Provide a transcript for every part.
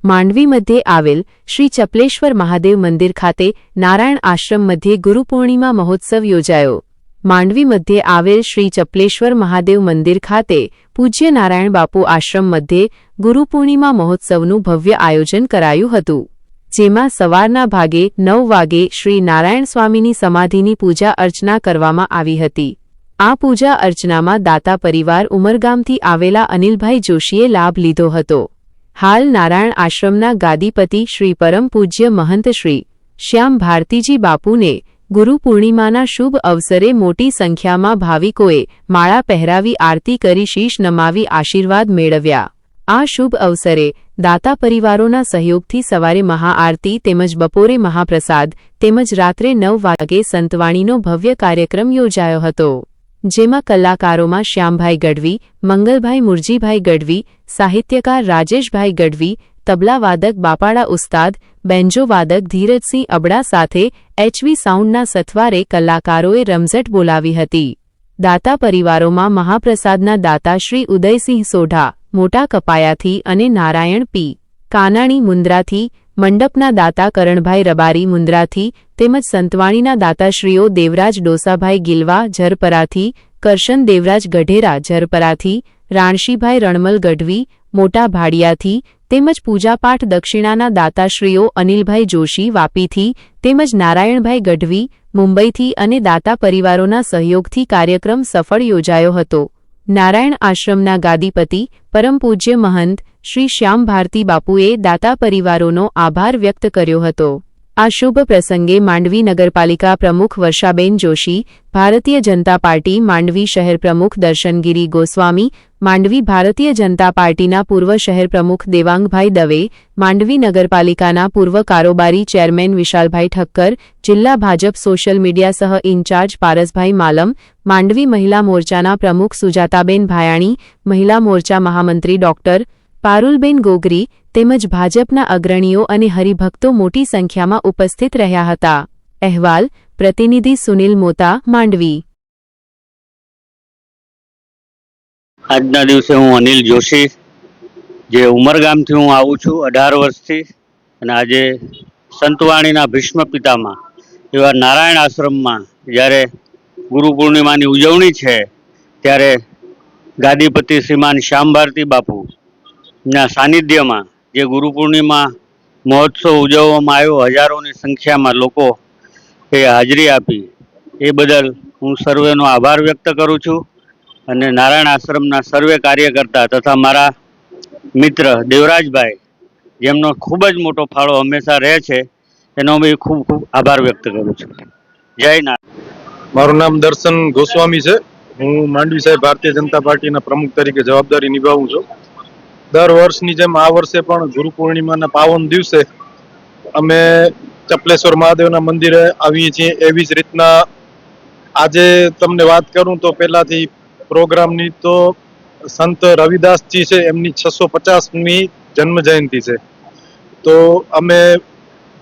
માંડવી મધ્યે આવેલ શ્રી ચપલેશ્વર મહાદેવ મંદિર ખાતે નારાયણ આશ્રમ મધ્યે ગુરુપૂર્ણિમા મહોત્સવ યોજાયો। માંડવી મધ્યે આવેલ શ્રી ચપલેશ્વર મહાદેવ મંદિર ખાતે પૂજ્ય નારાયણ બાપુ આશ્રમ મધ્યે ગુરુપૂર્ણિમા મહોત્સવનું ભવ્ય આયોજન કરાયું હતું, જેમાં સવારના ભાગે 9 વાગે શ્રી નારાયણ સ્વામીની સમાધિની પૂજા અર્ચના કરવામાં આવી હતી। આ પૂજા અર્ચનામાં દાતા પરિવાર ઉમરગામથી આવેલા અનિલભાઈ જોશીએ લાભ લીધો હતો। હાલ નારાયણ આશ્રમના ગાદીપતિ શ્રી પરમ પૂજ્ય મહંત શ્રી શ્યામ ભારતીજી બાપુને ગુરુ પૂર્ણિમાના શુભ અવસરે મોટી સંખ્યામાં ભાવિકોએ માળા પહેરાવી આરતી કરી શીશ નમાવી આશીર્વાદ મેળવ્યા। આ શુભ અવસરે દાતા પરિવારોના સહયોગથી સવારે મહાઆરતી તેમજ બપોરે મહાપ્રસાદ તેમજ રાત્રે 9 વાગે સંતવાણીનો ભવ્ય કાર્યક્રમ યોજાયો હતો, જેમાં કલાકારોમાં શ્યામભાઈ ગઢવી, મંગલભાઈ મુરજીભાઈ ગઢવી, સાહિત્યકાર રાજેશભાઈ ગઢવી, તબલાવાદક બાપાડા ઉસ્તાદ, બેન્જો વાદક ધીરજસિંહ અબડા સાથે એચવી સાઉન્ડના સથવારે કલાકારોએ રમઝટ બોલાવી હતી। દાતા પરિવારોમાં મહાપ્રસાદના દાતા શ્રી ઉદયસિંહ સોઢા મોટા કપાયાથી અને નારાયણ પી કાનાણી મુન્દ્રાથી, મંડપના દાતા કરણભાઈ રબારી મુન્દ્રાથી તેમજ સંતવાણીના દાતાશ્રીઓ દેવરાજ ડોસાભાઈ ગિલવા ઝરપરાથી, કરશન દેવરાજ ગઢેરા ઝરપરાથી, રાણશીભાઈ રણમલ ગઢવી મોટા ભાડિયાથી તેમજ પૂજાપાઠ દક્ષિણાના દાતાશ્રીઓ અનિલભાઈ જોશી વાપીથી તેમજ નારાયણભાઈ ગઢવી મુંબઈથી અને દાતા પરિવારોના સહયોગથી કાર્યક્રમ સફળ યોજાયો હતો। નારાયણ આશ્રમના ગાદીપતિ પરમ પૂજ્ય મહંત શ્રી શ્યામ ભારતી બાપુએ દાતા પરિવારોનો આભાર વ્યક્ત કર્યો હતો। આ શુભ પ્રસંગે માંડવી નગરપાલિકા પ્રમુખ વર્ષાબેન જોશી, ભારતીય જનતા પાર્ટી માંડવી શહેર પ્રમુખ દર્શનગીરી ગોસ્વામી, માંડવી ભારતીય જનતા પાર્ટીના પૂર્વ શહેર પ્રમુખ દેવાંગભાઈ દવે, માંડવી નગરપાલિકાના પૂર્વ કારોબારી ચેરમેન વિશાલભાઈ ઠક્કર, જિલ્લા ભાજપ સોશિયલ મીડિયા સહ ઇન્ચાર્જ પારસભાઈ માલમ, માંડવી મહિલા મોરચાના પ્રમુખ સુજાતાબેન ભાયાણી, મહિલા મોરચા મહામંત્રી ડોક્ટર પારુલબેન ગોગરી તેમજ ભાજપના અગ્રણીઓ અને હરિભક્તો મોટી સંખ્યામાં ઉપસ્થિત રહ્યા હતા। અહેવાલ પ્રતિનિધિ સુનિલ મોતા, માંડવી। આજના દિવસે હું અનિલ જોશી, જે ઉમરગામથી હું આવું છું 18 વર્ષથી, અને આજે સંતવાણીના ભીષ્મ પિતામાં એવા નારાયણ આશ્રમમાં જ્યારે ગુરુ પૂર્ણિમાની ઉજવણી છે ત્યારે ગાદીપતિ શ્રીમાન શ્યામ ભારતી બાપુના સાનિધ્યમાં જે ગુરુ પૂર્ણિમા મહોત્સવ ઉજવવામાં આવ્યો, હજારોની સંખ્યામાં લોકો એ હાજરી આપી, એ બદલ હું સર્વેનો આભાર વ્યક્ત કરું છું। અને નારાયણ આશ્રમના સર્વે કાર્યકર્તા તથા મારા મિત્ર દેવરાજભાઈ, જેમનો ખૂબ જ મોટો ફાળો હંમેશા રહે છે, એનો બી ખૂબ ખૂબ આભાર વ્યક્ત કરું છું। જય નારાયણ। મારું નામ દર્શન ગોસ્વામી છે। હું માંડવી સાહેબ ભારતીય જનતા પાર્ટીના પ્રમુખ તરીકે જવાબદારી નિભાવું છું। દર વર્ષની જેમ આ વર્ષે પણ ગુરુ પૂર્ણિમાના પાવન દિવસે અમે ચપલેશ્વર મહાદેવના મંદિરે આવીએ છીએ। એવી જ રીતના આજે તમને વાત કરું તો પહેલાથી પ્રોગ્રામની તો સંત રવિદાસજી છે એમની 650મી જન્મ જયંતિ છે, તો અમે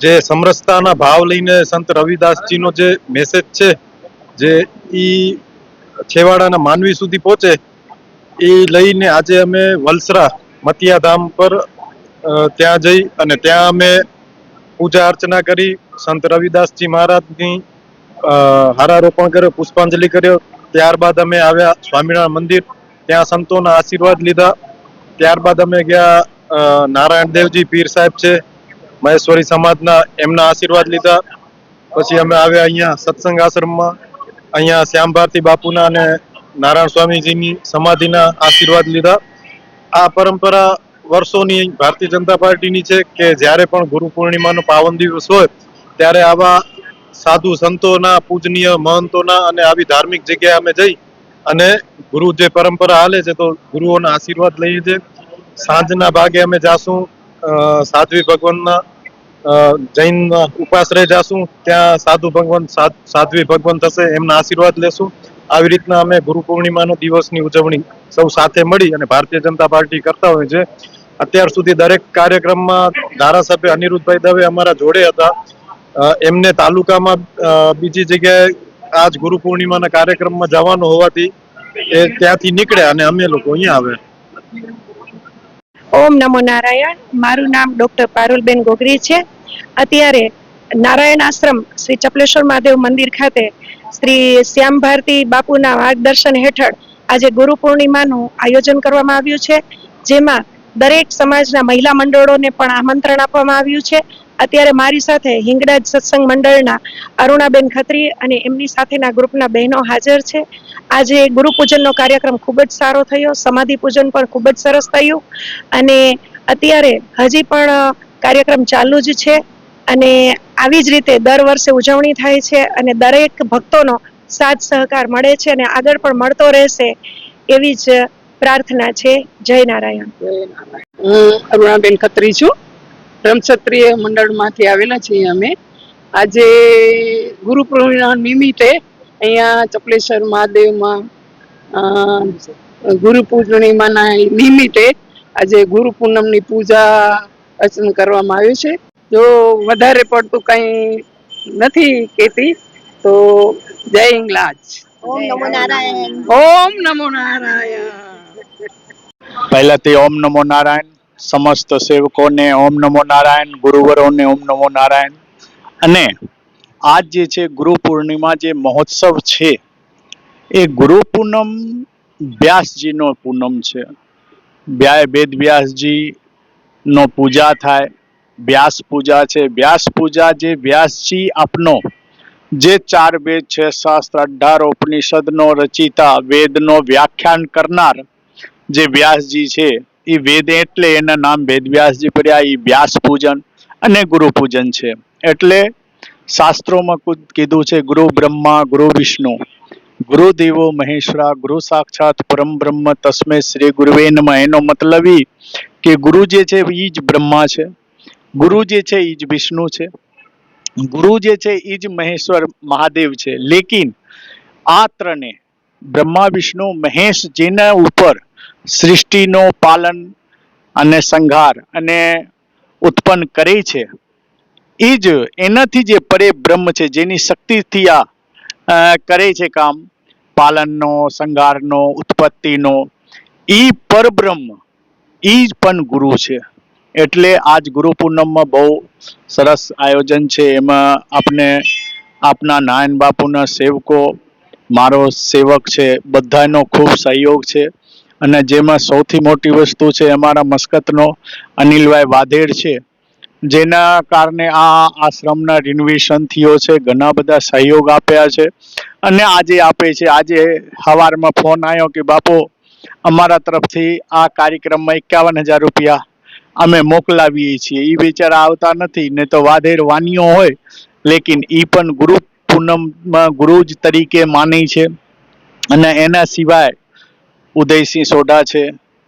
જે સમરસતાના ભાવ લઈને સંત રવિદાસજીનો જે મેસેજ છે, જે ઈ છેવાડાના માનવી સુધી પહોંચે, એ લઈને આજે અમે વલસરા મતિયાધામ પર ત્યાં જઈ અને ત્યાં અમે પૂજા અર્ચના કરી, સંત રવિદાસજી મહારાજની હારારોપણ કર્યો, પુષ્પાંજલિ કર્યો। ત્યારબાદ અમે આવ્યા સ્વામિનારાયણ મંદિર, ત્યાં સંતોના આશીર્વાદ લીધા। ત્યારબાદ અમે ગયા નારાયણ દેવજી પીર સાહેબ છે મહેશ્વરી સમાજના, એમના આશીર્વાદ લીધા। પછી અમે આવ્યા અહીંયા સત્સંગ આશ્રમમાં, અહીંયા શ્યામ ભારતી બાપુના અને નારાયણ સ્વામીજીની સમાધિના આશીર્વાદ લીધા। આ પરંપરા વર્ષોની ભારતીય જનતા પાર્ટીની છે કે જ્યારે પણ ગુરુ પૂર્ણિમાનો પાવન દિવસ હોય ત્યારે આવા સાધુ સંતોના, પૂજનીય મહંતોના અને આવી ધાર્મિક જગ્યાએ અમે જઈ અને ગુરુ જે પરંપરા હાલે છે તો ગુરુઓના આશીર્વાદ લઈએ છીએ। સાંજના ભાગે અમે જાશું સાધ્વી ભગવાનના જૈન ઉપાશ્રય જાશું, ત્યાં સાધ્વી ભગવાન થશે, એમના આશીર્વાદ લેશું। આવી રીતના અમે ગુરુ પૂર્ણિમાનો દિવસની ઉજવણી સૌ સાથે મળી અને ભારતીય જનતા પાર્ટી કરતા હોય છે। અત્યાર સુધી દરેક કાર્યક્રમમાં ધારાસભ્ય અનિરુદ્ધભાઈ દવે અમારા જોડે હતા। એમને તાલુકામાં બીજી જગ્યાએ આજ ગુરુ પૂર્ણિમાના કાર્યક્રમમાં જવાનું હોવાથી એ ત્યાંથી નીકળ્યા અને અમે લોકો અહીંયા આવ્યા। ઓમ નમો નારાયણ. મારું નામ ડૉક્ટર પારુલબેન ગોગરી છે. અત્યારે નારાયણ આશ્રમ શ્રી ચપલેશ્વર મહાદેવ મંદિર ખાતે શ્રી શ્યામ ભારતી બાપુના માર્ગદર્શન હેઠળ આજે ગુરુ પૂર્ણિમાનું આયોજન કરવામાં આવ્યું છે, જેમાં દરેક સમાજના મહિલા મંડળોને પણ આમંત્રણ આપવામાં આવ્યું છે. અત્યારે મારી સાથે હિંગળાજ સત્સંગ મંડળના અરુણાબેન ખત્રી અને એમની સાથેના ગ્રુપના બહેનો હાજર છે. આજે ગુરુ પૂજનનો કાર્યક્રમ ખૂબ જ સારો થયો, સમાધિ પૂજન પણ ખૂબ જ સરસ થયું અને અત્યારે હજી પણ કાર્યક્રમ ચાલુ જ છે અને આવી જ રીતે દર વર્ષે ઉજવણી થાય છે અને દરેક ભક્તોનો સાથ સહકાર મળે છે અને આગળ પણ મળતો રહેશે એવી જ પ્રાર્થના છે. જય નારાયણ. હું અરુણાબેન ખત્રી છું. બ્રહ્મક્ષત્રિય મંડળમાંથી આવેલા છીએ અમે. આજે ગુરુ પૂર્ણિમા નિમિત્તે અહીંયા ચપલેશ્વર મહાદેવમાં ગુરુ પૂર્ણિમાના નિમિત્તે આજે ગુરુ પૂનમની પૂજા અર્ચન કરવામાં આવ્યું છે. જો વધારે પડતું કંઈ નથી કહેતી તો જય હિંગલાજ. ઓમ નમો નારાયણ. ઓમ નમો નારાયણ. પહેલાથી ઓમ નમો નારાયણ. સમસ્ત સેવકોને ઓમ નમો નારાયણ, ગુરુવરોને ઓમ નમો નારાયણ. અને આજ જે છે ગુરુ પૂર્ણિમા જે મહોત્સવ છે એ ગુરુ પૂનમ વ્યાસજીનો પૂનમ છે. વેદ વ્યાસજી નો પૂજા થાય, વ્યાસ પૂજા છે. વ્યાસ પૂજા જે વ્યાસજી આપનો જે 4 વેદ 6 શાસ્ત્ર 18 ઉપનિષદનો રચિતા, વેદનો વ્યાખ્યાન કરનાર જે વ્યાસજી છે એ વેદ એટલે એના નામ વેદ વ્યાસજી પડ્યા. એ વ્યાસ પૂજન અને ગુરુ પૂજન છે. એટલે શાસ્ત્રોમાં કીધું છે ગુરુ બ્રહ્મા ગુરુ વિષ્ણુ ગુરુ દેવો મહેશ્વરા ગુરુ સાક્ષાત પરમ બ્રહ્મ તસ્મે શ્રી ગુરુવે નમઃ. એનો મતલબ ઈ કે ગુરુ જે છે એ જ બ્રહ્મા છે, ગુરુ જે છે એ જ વિષ્ણુ છે, ગુરુ જે છે એ જ મહેશ્વર મહાદેવ છે. લેકિન આ ત્રણે બ્રહ્મા વિષ્ણુ મહેશ જેના ઉપર સૃષ્ટિનો પાલન અને સંહાર અને ઉત્પન્ન કરે છે, એ જ એનાથી જે પરે બ્રહ્મ છે જેની શક્તિથી આ કરે છે કામ, પાલનનો, સંહારનો, ઉત્પત્તિનો, એ પરબ્રહ્મ એ જ પણ ગુરુ છે. એટલે આજ ગુરુ પૂનમમાં બહુ સરસ આયોજન છે. એમાં આપણે આપના નારાયણ બાપુના સેવકો, મારો સેવક છે, બધાનો ખૂબ સહયોગ છે. અને જેમાં સૌથી મોટી વસ્તુ છે અમારા મસ્કતનો અનિલભાઈ વાધેડ છે, જેના કારણે આ આશ્રમના રિનોવેશન થયો છે. ઘણા બધા સહયોગ આપ્યા છે અને આજે આપે છે. આજે સવારમાં ફોન આવ્યો કે બાપુ અમારા તરફથી આ કાર્યક્રમમાં 51,000 રૂપિયા અમે મોકલાવીએ છીએ. એ બિચારા આવતા નથી, ને તો વાધેર વાનીઓ હોય, લેકિન એ પણ ગુરુ પૂનમમાં ગુરુ જ તરીકે માની છે. અને એના સિવાય ઉદયસિંહ સોઢા છે,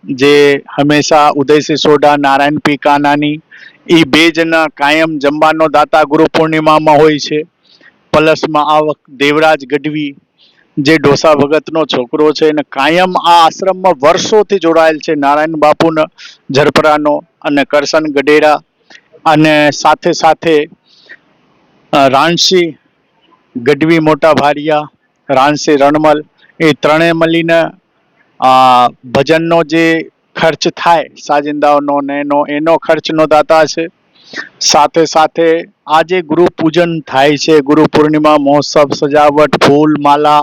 જે હંમેશા ઉદયસિંહ સોઢા, નારાયણ પી કાનાની, એ બે જણા કાયમ જમવાનો દાતા ગુરુ પૂર્ણિમામાં હોય છે. પ્લસમાં આ વખત દેવરાજ ગઢવી જે ડોસા ભગતનો છોકરો છે અને કાયમ આ આશ્રમમાં વર્ષોથી જોડાયેલ છે, નારાયણ બાપુનો ઝરપરાનો અને કરશન ગઢેરા, અને સાથે સાથે રાણસિંહ ગઢવી મોટા ભારિયા, રાણસિંહ રણમલ, એ ત્રણેય મળીને ભજનનો જે ખર્ચ થાય સાજિંદાઓનો ને એનો ખર્ચનો દાતા છે. સાથે સાથે આજે ગુરુ પૂજન થાય છે, ગુરુ પૂર્ણિમા મહોત્સવ, સજાવટ, ફૂલ માલા,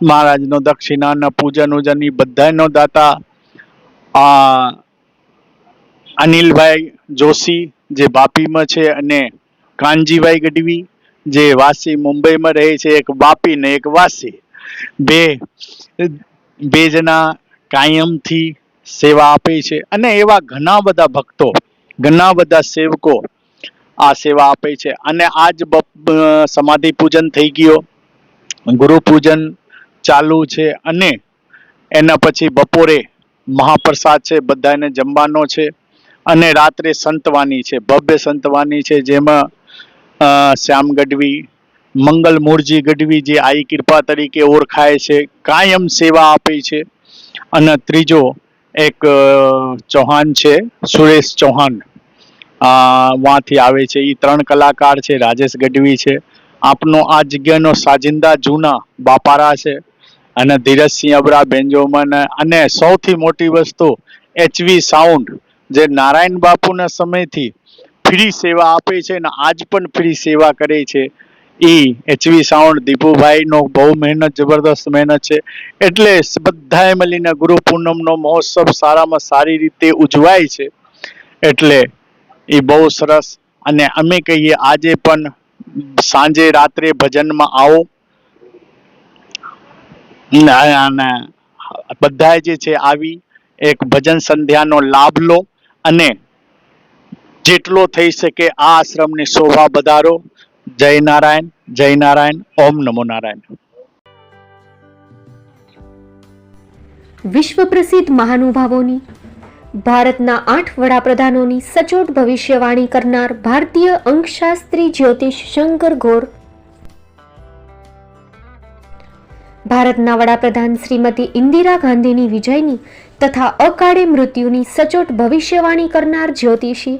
મહારાજનો દક્ષિણાના પૂજન ઉજન, એ બધાનો દાતા અનિલભાઈ જોશી જે વાપીમાં છે, અને કાનજીભાઈ ગઢવી જે વાસી મુંબઈમાં રહે છે. એક વાપી ને એક વાસી, બે જણા કાયમથી સેવા આપે છે. અને એવા ઘણા બધા ભક્તો, ઘણા બધા સેવકો આ સેવા આપે છે. અને આજ સમાધિ પૂજન થઈ ગયો, ગુરુ પૂજન ચાલુ છે, અને એના પછી બપોરે મહાપ્રસાદ છે, બધાને જમવાનો છે. અને રાત્રે સંતવાણી છે, ભવ્ય સંતવાણી છે, જેમાં શ્યામ ગઢવી, મંગલ મૂળજી ગઢવી જે આઈ કૃપા તરીકે ઓળખાય છે, કાયમ સેવા આપે છે. અને ત્રીજો એક ચૌહાણ છે, સુરેશ ચૌહાણ, વાંથી આવે છે. એ 3 કલાકાર છે. રાજેશ ગઢવી છે, આપનો આ જગ્યાનો સાજિંદા જૂના બાપારા છે. અને ધીરજસિંહ અબરા બેન્જોમન, અને સૌથી મોટી વસ્તુ HV સાઉન્ડ જે નારાયણ બાપુના સમયથી ફ્રી સેવા આપે છે અને આજ પણ ફ્રી સેવા કરે છે. એ એચવી સાઉન્ડ દીપુભાઈનો બહુ મહેનત, જબરદસ્ત મહેનત છે. એટલે બધાએ મળીને ગુરુ પૂનમનો મહોત્સવ સારામાં સારી રીતે ઉજવાય છે. એટલે એ બહુ સરસ. અને અમે કહીએ આજે પણ સાંજે રાત્રે ભજનમાં આવો અને બધા જે છે આવી એક ભજન સંધ્યાનો લાભ લો અને જેટલો થઈ શકે આ આશ્રમની શોભા વધારો. જય નારાયણ, જય નારાયણ, ઓમ નમો નારાયણ. વિશ્વ પ્રસિદ્ધ મહાનુભાવોની, ભારતના 8 વડાપ્રધાનોની સચોટ ભવિષ્યવાણી કરનાર ભારતીય અંકશાસ્ત્રી જ્યોતિષ શંકર ઘોર, ભારતના વડાપ્રધાન શ્રીમતી ઇન્દિરા ગાંધીની વિજયની તથા અકાળે મૃત્યુની સચોટ ભવિષ્યવાણી કરનાર જ્યોતિષી,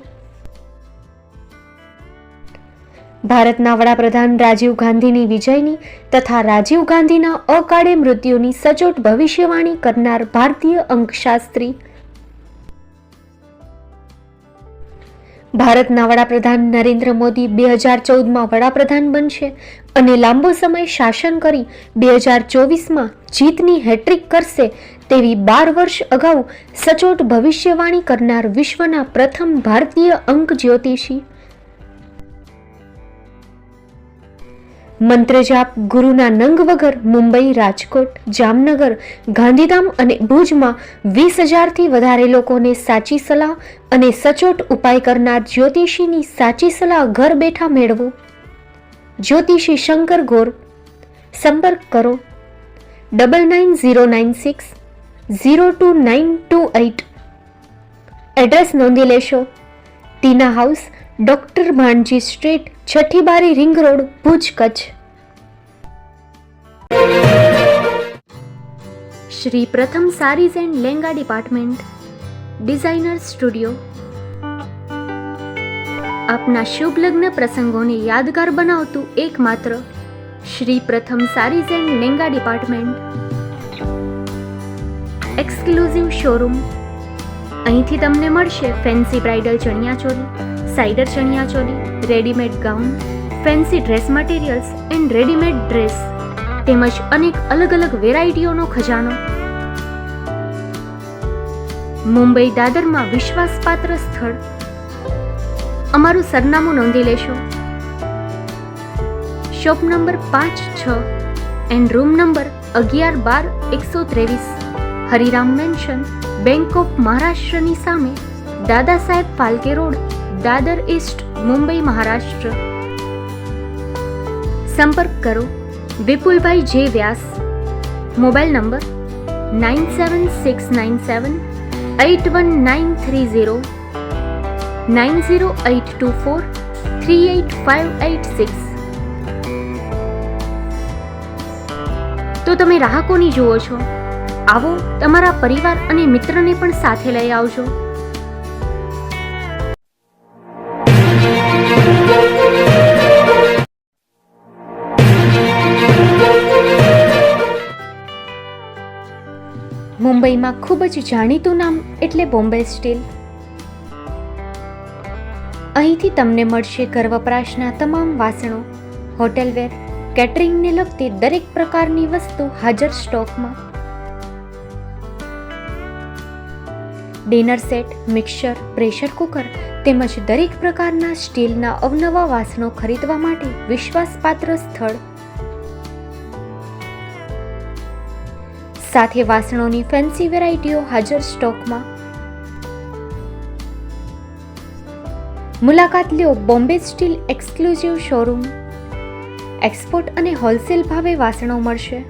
ભારતના વડાપ્રધાન રાજીવ ગાંધીની વિજયની તથા રાજીવ ગાંધીના અકાળે મૃત્યુની સચોટ ભવિષ્યવાણી કરનાર ભારતીય અંકશાસ્ત્રી, ભારતના વડાપ્રધાન નરેન્દ્ર મોદી 2014માં વડાપ્રધાન બનશે અને લાંબો સમય શાસન કરી 2024માં જીતની હેટ્રિક કરશે તેવી 12 વર્ષ અગાઉ સચોટ ભવિષ્યવાણી કરનાર વિશ્વના પ્રથમ ભારતીય અંક જ્યોતિષી, મંત્રજાપ ગુરુના નંગ વગર મુંબઈ, રાજકોટ, જામનગર, ગાંધીધામ અને ભુજમાં 20,000થી વધારે લોકોને સાચી સલાહ અને સચોટ ઉપાય કરનાર જ્યોતિષીની સાચી સલાહ ઘર બેઠા મેળવો. જ્યોતિષી શંકર ઘોર. સંપર્ક કરો 9909602928. એડ્રેસ નોંધી લેશો. Tina house, doctor Bhanji street, છઠ્ઠી બારી, ring road, Bhuj, Kutch. Shri Pratham sarees and lehenga department, designer studio. આપના શુભ લગ્ન પ્રસંગોને યાદગાર બનાવતું એકમાત્ર Shri Pratham sarees and lehenga department. Exclusive showroom. અહીંથી તમને મળશે ફેન્સી બ્રાઇડલ ચણિયાચોલી, સાઇડર ચણિયાચોલી, readymade gown, fancy dress materials and readymade dress તેમજ અનેક અલગ અલગ વેરાયટીઓનો ખજાનો. મુંબઈ દાદરમાં વિશ્વાસપાત્ર સ્થળ. અમારું સરનામું નોંધી લેશો. Shop number 5-6 and room number 11-12-123, Hariram mansion, bank of મહારાષ્ટ્રની સામે, દાદા સાહેબ ફાલ્કે રોડ, દાદર ઈસ્ટ, મુંબઈ, મહારાષ્ટ્ર. સંપર્ક કરો વિપુલભાઈ જે વ્યાસ. Mobile number 9769781930, 9082438586. તો તમે રાહ કોની જુઓ છો? આવો, તમારા પરિવાર અને મિત્રને પણ સાથે લઈ આવજો. મુંબઈમાં ખૂબ જ જાણીતું નામ એટલે બોમ્બે સ્ટીલ. અહીંથી તમને મળશે ઘર વપરાશના તમામ વાસણો, હોટેલવેર, કેટરિંગને લગતી દરેક પ્રકારની વસ્તુ હાજર સ્ટોકમાં. Dinner set, mixer, pressure cooker તેમજ દરેક પ્રકારના સ્ટીલના અવનવા વાસણો ખરીદવા માટે વિશ્વાસપાત્ર સ્થળ. સાથે વાસણોની ફેન્સી વેરાયટીઓ હાજર સ્ટોકમાં. મુલાકાત લ્યો Bombay steel exclusive showroom. Export અને હોલસેલ ભાવે વાસણો મળશે.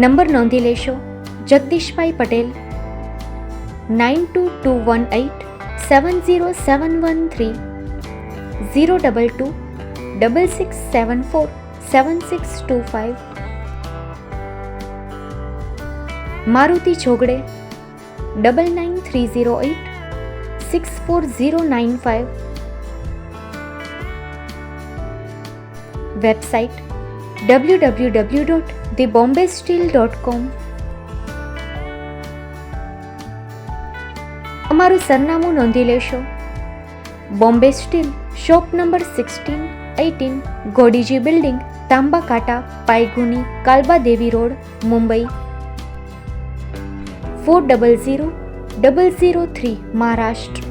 નંબર નોંધી લેશો. જગદીશભાઈ પટેલ, 9221870713, 02266747625. મારુતિ જોગડે, 9930864095. Website www.thebombasteel.com. અમારું સરનામું નોંધી લેશો. Bombay steel, shop number 16-18, Godiji building, Tamba Kanta, Paydhuni, Kalbadevi road, Mumbai 400003, Maharashtra.